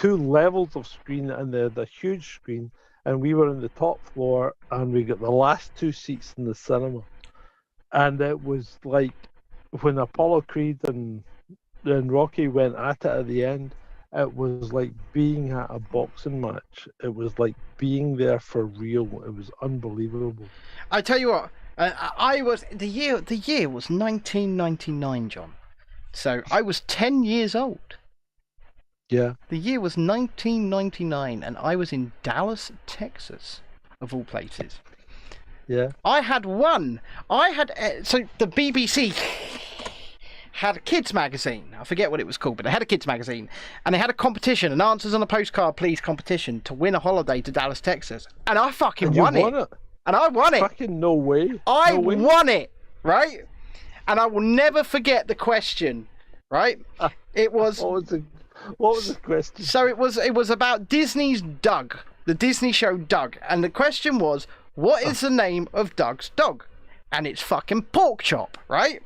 levels of screen and the huge screen, and we were in the top floor and we got the last 2 seats in the cinema. And it was like when Apollo Creed and Rocky went at it at the end, it was like being at a boxing match. It was like being there for real. It was unbelievable. I tell you what, the year was 1999, John. So I was 10 years old. Yeah. The year was 1999, and I was in Dallas, Texas, of all places. Yeah. So the BBC had a kids magazine. I forget what it was called, but they had a kids magazine, and they had a competition, an answers on a postcard please competition to win a holiday to Dallas, Texas. And I fucking won it. And I won it. Fucking no way. I won it, right? And I will never forget the question, right? It was... What was the question? So it was about Disney's Doug, the Disney show Doug. And the question was, what is the name of Doug's dog? And it's fucking Pork Chop, right?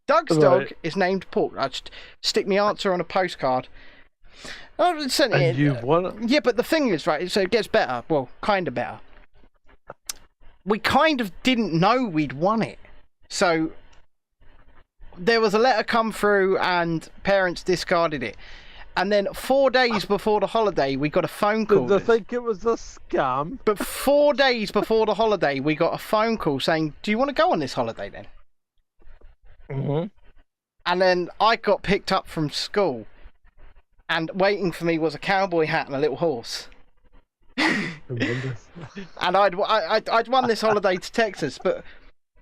Doug's dog is named Pork. I just stick my answer on a postcard. And you've won it. Yeah, but the thing is, right, so it gets better. Well, kind of better. We kind of didn't know we'd won it. So there was a letter come through and parents discarded it. And then 4 days before the holiday, we got a phone call. Did they think it was a scam? But 4 days before the holiday, we got a phone call saying, do you want to go on this holiday then? Mm-hmm. And then I got picked up from school. And waiting for me was a cowboy hat and a little horse. And I'd won this holiday to Texas, but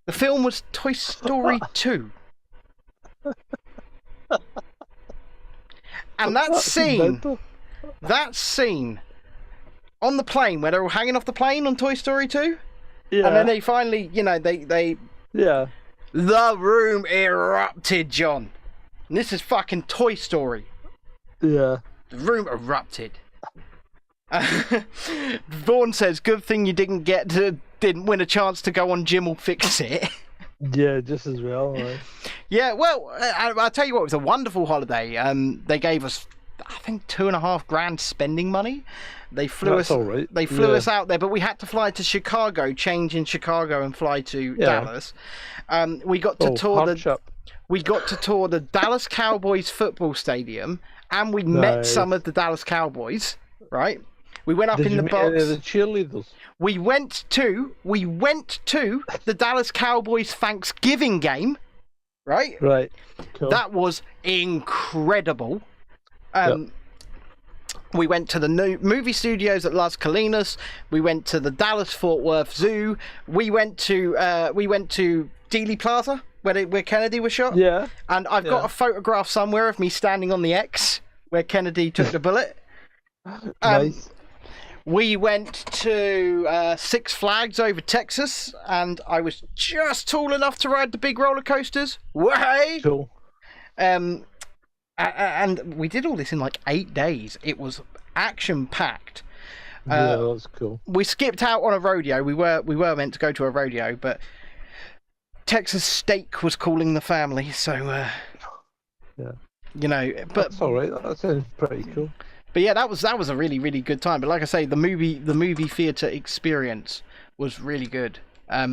the film was Toy Story 2. And that scene on the plane where they're all hanging off the plane on Toy Story 2, Yeah. and then they finally, they Yeah. the room erupted, John. And this is fucking Toy Story. Yeah. The room erupted. Vaughan says, "Good thing you didn't win a chance to go on Jim Will Fix It." Yeah, just as well. Right? Yeah, well, I'll tell you what, it was a wonderful holiday. They gave us, I think, $2,500 spending money. They flew That's all right. They flew us out there, but we had to fly to Chicago, change in Chicago, and fly to Dallas. We got to tour the Dallas Cowboys football stadium, and we met some of the Dallas Cowboys. Right? We went up Did in you the meet box. any of the cheerleaders? We went to the Dallas Cowboys Thanksgiving game, right? Right. Cool. That was incredible. We went to the new movie studios at Las Colinas. We went to the Dallas Fort Worth Zoo. We went to Dealey Plaza where Kennedy was shot. Yeah. And I've got a photograph somewhere of me standing on the X where Kennedy took the bullet. Nice. We went to Six Flags over Texas, and I was just tall enough to ride the big roller coasters. Way! Cool. And we did all this in like 8 days. It was action-packed. Yeah, that's cool. We skipped out on a rodeo. We were meant to go to a rodeo, but Texas Steak was calling the family, so yeah. But That's all right. That sounds pretty cool. But yeah, that was a really, really good time. But like I say, the movie theater experience was really good. I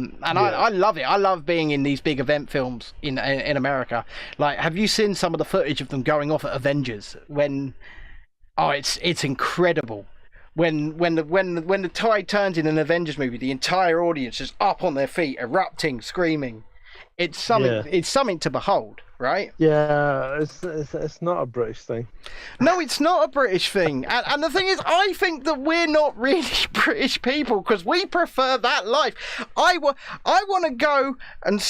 love it. I love being in these big event films in America. Like, have you seen some of the footage of them going off at Avengers? It's incredible. When the tide turns in an Avengers movie, the entire audience is up on their feet, erupting, screaming. It's something. Yeah. It's something to behold, right? Yeah, it's not a British thing. No, it's not a British thing. And the thing is, I think that we're not really British people because we prefer that life. I want to go and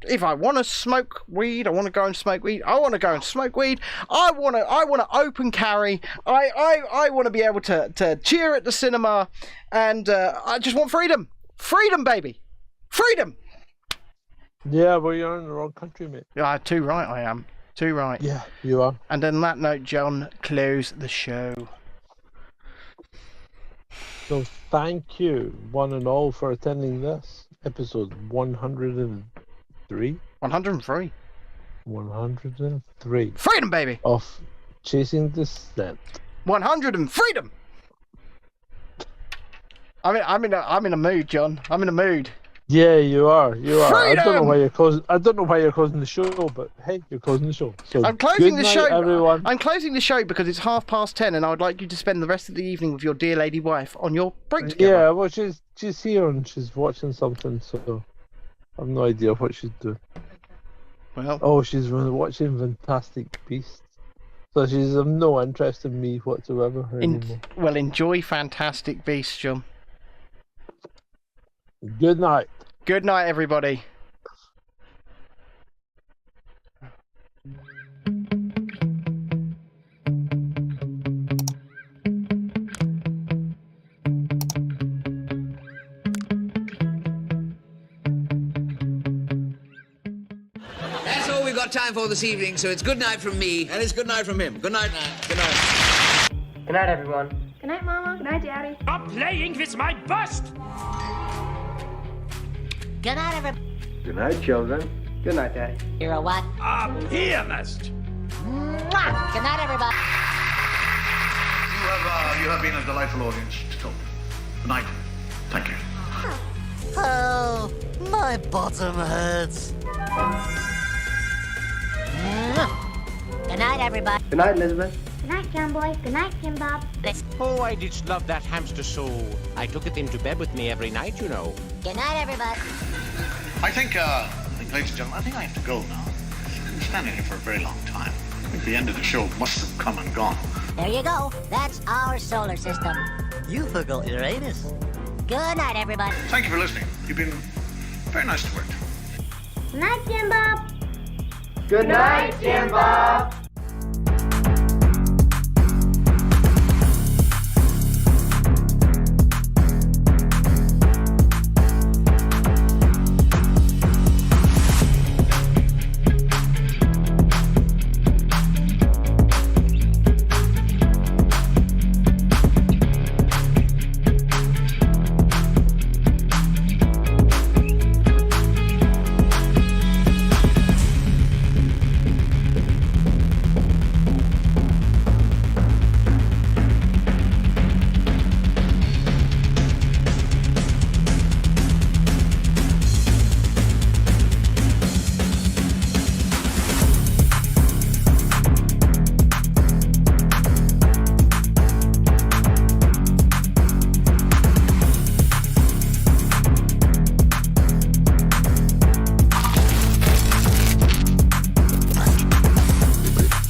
if I want to smoke weed, I want to go and smoke weed. I want to go and smoke weed. I want to open carry. I want to be able to cheer at the cinema, and I just want freedom. Freedom, baby. Freedom. Yeah, well, you're in the wrong country, mate. Yeah, too right I am. Too right. Yeah, you are. And on that note, John, close the show. So thank you, one and all, for attending this episode 103. 103. 103 Freedom, baby. of Chasing Dissent. 100 and freedom. I'm in a mood, John. I'm in a mood. Yeah, you are. You are. Freedom! I don't know why you're closing. I don't know why you're closing the show, but hey, you're closing the show. So I'm closing good the night, show. everyone. I'm closing the show because it's 10:30, and I would like you to spend the rest of the evening with your dear lady wife on your break together. Yeah, well, she's here and she's watching something, so I've no idea what she's doing. Well, Oh, she's watching Fantastic Beasts, so she's of no interest in me whatsoever anymore. enjoy Fantastic Beasts, John. Good night. Good night, everybody. That's all we've got time for this evening, so it's good night from me. And it's good night from him. Good night. Good night. Good night, everyone. Good night, Mama. Good night, Daddy. Stop playing with my bust! Good night, everybody. Good night, children. Good night, Daddy. You're a what? A pianist! Mwah! Good night, everybody. You have been a delightful audience to talk. Good night. Thank you. Oh, my bottom hurts. Good night, everybody. Good night, Elizabeth. Good night, John Boy. Good night, Tim Bob. Oh, I did love that hamster so. I took it into bed with me every night, you know. Good night, everybody. I think, ladies and gentlemen, I think I have to go now. I've been standing here for a very long time. I think the end of the show must have come and gone. There you go. That's our solar system. You forgot Uranus. Good night, everybody. Thank you for listening. You've been very nice to work. Good night, Tim Bob. Good night, Jim Bob.